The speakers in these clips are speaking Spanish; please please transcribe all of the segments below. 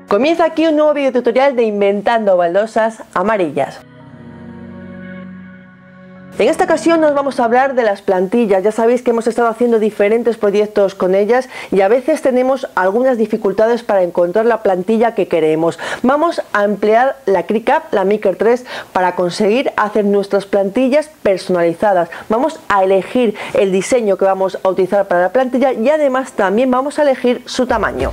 Comienza aquí un nuevo video tutorial de Inventando Baldosas Amarillas. En esta ocasión nos vamos a hablar de las plantillas. Ya sabéis que hemos estado haciendo diferentes proyectos con ellas y a veces tenemos algunas dificultades para encontrar la plantilla que queremos. Vamos a emplear la Cricut, la Maker 3, para conseguir hacer nuestras plantillas personalizadas. Vamos a elegir el diseño que vamos a utilizar para la plantilla y además también vamos a elegir su tamaño.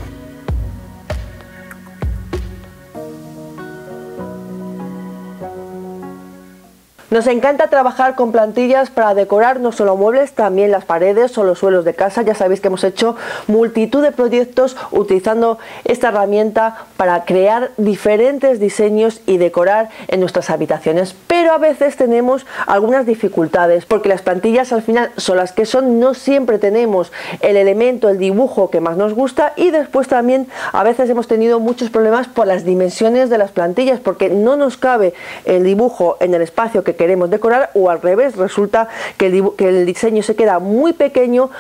Nos encanta trabajar con plantillas para decorar no solo muebles, también las paredes o los suelos de casa. Ya sabéis que hemos hecho multitud de proyectos utilizando esta herramienta para crear diferentes diseños y decorar en nuestras habitaciones. Pero a veces tenemos algunas dificultades porque las plantillas al final son las que son, no siempre tenemos el elemento, el dibujo que más nos gusta, y después también a veces hemos tenido muchos problemas por las dimensiones de las plantillas porque no nos cabe el dibujo en el espacio que queremos decorar, o al revés, resulta que el diseño se queda muy pequeño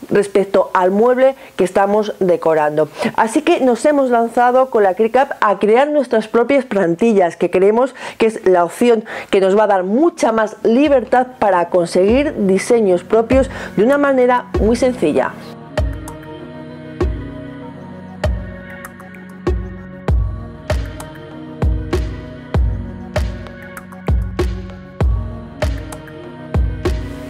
respecto al mueble que estamos decorando. Así que nos hemos lanzado con la Cricut a crear nuestras propias plantillas, que creemos que es la opción que nos va a dar mucha más libertad para conseguir diseños propios de una manera muy sencilla.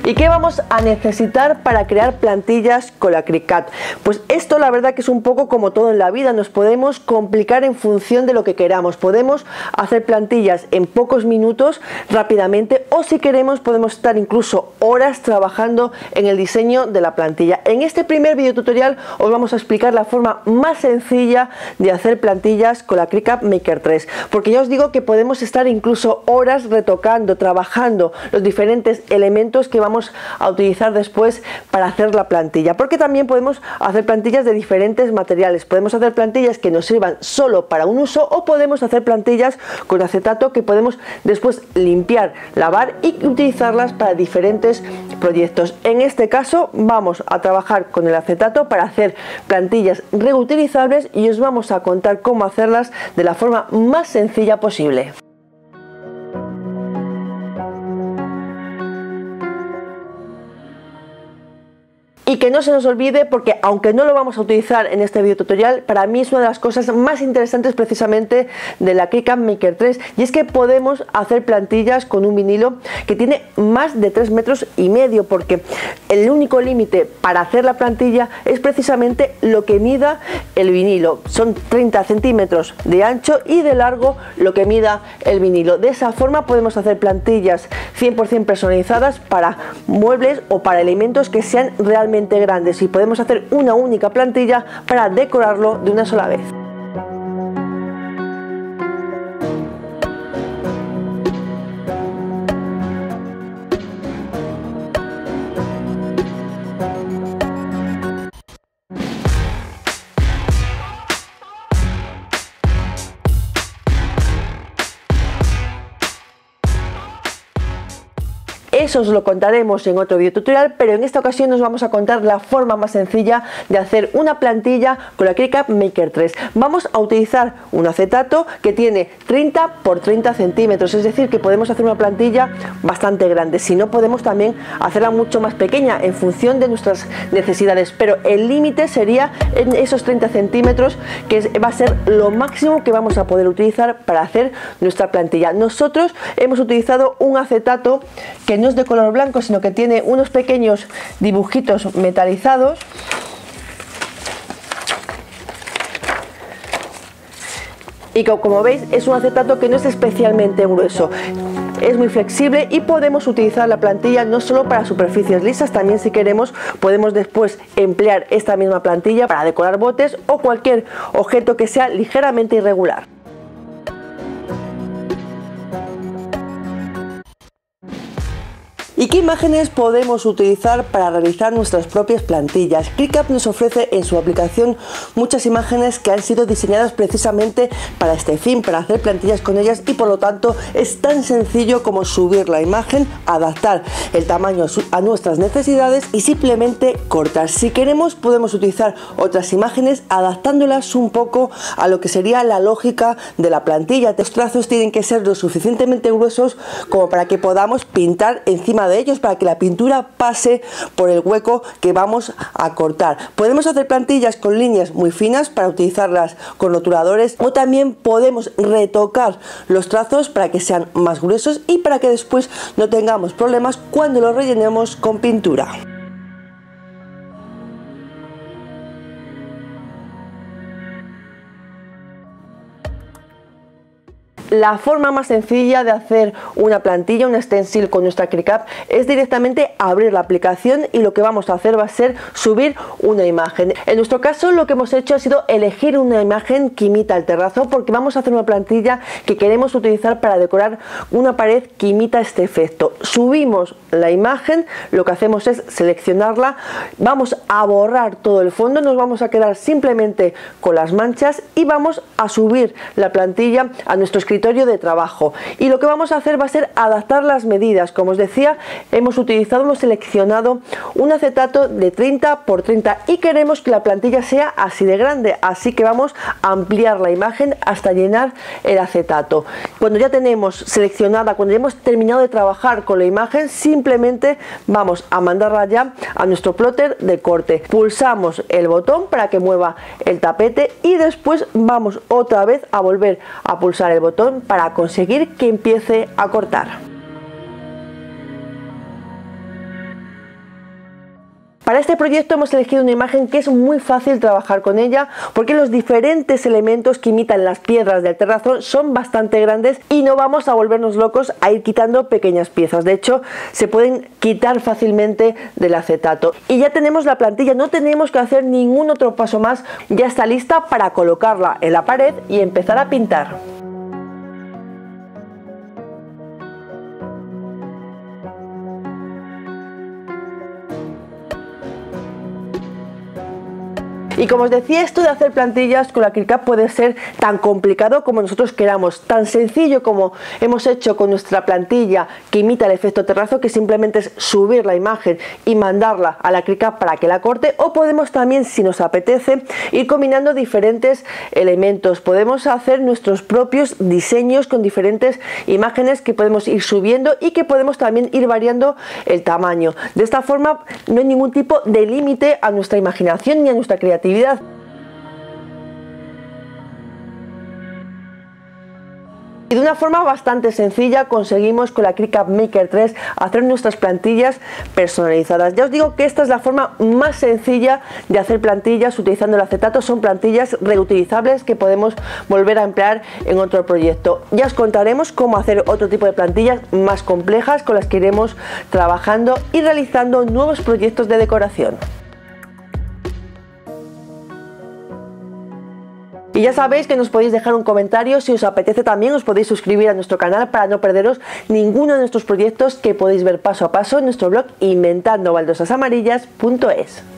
¿Y qué vamos a necesitar para crear plantillas con la Cricut? Pues esto la verdad que es un poco como todo en la vida, nos podemos complicar en función de lo que queramos. Podemos hacer plantillas en pocos minutos rápidamente, o si queremos podemos estar incluso horas trabajando en el diseño de la plantilla. En este primer video tutorial os vamos a explicar la forma más sencilla de hacer plantillas con la Cricut Maker 3, porque ya os digo que podemos estar incluso horas retocando, trabajando los diferentes elementos que vamos a utilizar después para hacer la plantilla, porque también podemos hacer plantillas de diferentes materiales. Podemos hacer plantillas que nos sirvan solo para un uso, o podemos hacer plantillas con acetato que podemos después limpiar, lavar y utilizarlas para diferentes proyectos. En este caso vamos a trabajar con el acetato para hacer plantillas reutilizables y os vamos a contar cómo hacerlas de la forma más sencilla posible. Y que no se nos olvide, porque aunque no lo vamos a utilizar en este video tutorial, para mí es una de las cosas más interesantes precisamente de la Cricut Maker 3, y es que podemos hacer plantillas con un vinilo que tiene más de 3,5 metros, porque el único límite para hacer la plantilla es precisamente lo que mida el vinilo. Son 30 centímetros de ancho y de largo lo que mida el vinilo. De esa forma podemos hacer plantillas 100% personalizadas para muebles o para elementos que sean realmente grandes, y podemos hacer una única plantilla para decorarlo de una sola vez. Eso os lo contaremos en otro video tutorial, pero en esta ocasión nos vamos a contar la forma más sencilla de hacer una plantilla con la Cricut Maker 3. Vamos a utilizar un acetato que tiene 30 por 30 centímetros, es decir que podemos hacer una plantilla bastante grande. Si no, podemos también hacerla mucho más pequeña en función de nuestras necesidades, pero el límite sería en esos 30 centímetros, que va a ser lo máximo que vamos a poder utilizar para hacer nuestra plantilla. Nosotros hemos utilizado un acetato que no es de color blanco, sino que tiene unos pequeños dibujitos metalizados, y como veis es un acetato que no es especialmente grueso, es muy flexible y podemos utilizar la plantilla no solo para superficies lisas, también si queremos podemos después emplear esta misma plantilla para decorar botes o cualquier objeto que sea ligeramente irregular. ¿Y qué imágenes podemos utilizar para realizar nuestras propias plantillas? ClickUp nos ofrece en su aplicación muchas imágenes que han sido diseñadas precisamente para este fin, para hacer plantillas con ellas, y por lo tanto es tan sencillo como subir la imagen, adaptar el tamaño a nuestras necesidades y simplemente cortar. Si queremos podemos utilizar otras imágenes adaptándolas un poco a lo que sería la lógica de la plantilla. Los trazos tienen que ser lo suficientemente gruesos como para que podamos pintar encima de ellos, para que la pintura pase por el hueco que vamos a cortar. Podemos hacer plantillas con líneas muy finas para utilizarlas con rotuladores, o también podemos retocar los trazos para que sean más gruesos y para que después no tengamos problemas cuando los rellenemos con pintura. La forma más sencilla de hacer una plantilla, un stencil con nuestra ClickUp, es directamente abrir la aplicación y lo que vamos a hacer va a ser subir una imagen. En nuestro caso lo que hemos hecho ha sido elegir una imagen que imita el terrazo, porque vamos a hacer una plantilla que queremos utilizar para decorar una pared que imita este efecto. Subimos la imagen, lo que hacemos es seleccionarla, vamos a borrar todo el fondo, nos vamos a quedar simplemente con las manchas y vamos a subir la plantilla a nuestro escritorio de trabajo. Y lo que vamos a hacer va a ser adaptar las medidas. Como os decía, hemos seleccionado un acetato de 30 por 30 y queremos que la plantilla sea así de grande, así que vamos a ampliar la imagen hasta llenar el acetato. Cuando ya tenemos seleccionada, cuando ya hemos terminado de trabajar con la imagen, simplemente vamos a mandarla ya a nuestro plotter de corte. Pulsamos el botón para que mueva el tapete y después vamos otra vez a volver a pulsar el botón para conseguir que empiece a cortar. Para este proyecto hemos elegido una imagen que es muy fácil trabajar con ella, porque los diferentes elementos que imitan las piedras del terrazo son bastante grandes y no vamos a volvernos locos a ir quitando pequeñas piezas. De hecho, se pueden quitar fácilmente del acetato. Y ya tenemos la plantilla, no tenemos que hacer ningún otro paso más, ya está lista para colocarla en la pared y empezar a pintar. Y como os decía, esto de hacer plantillas con la ClickUp puede ser tan complicado como nosotros queramos, tan sencillo como hemos hecho con nuestra plantilla que imita el efecto terrazo, que simplemente es subir la imagen y mandarla a la ClickUp para que la corte, o podemos también, si nos apetece, ir combinando diferentes elementos. Podemos hacer nuestros propios diseños con diferentes imágenes que podemos ir subiendo y que podemos también ir variando el tamaño. De esta forma no hay ningún tipo de límite a nuestra imaginación ni a nuestra creatividad. Y de una forma bastante sencilla conseguimos con la ClickUp Maker 3 hacer nuestras plantillas personalizadas. Ya os digo que esta es la forma más sencilla de hacer plantillas utilizando el acetato. Son plantillas reutilizables que podemos volver a emplear en otro proyecto. Ya os contaremos cómo hacer otro tipo de plantillas más complejas con las que iremos trabajando y realizando nuevos proyectos de decoración. Y ya sabéis que nos podéis dejar un comentario. Si os apetece también os podéis suscribir a nuestro canal para no perderos ninguno de nuestros proyectos que podéis ver paso a paso en nuestro blog inventandobaldosasamarillas.es.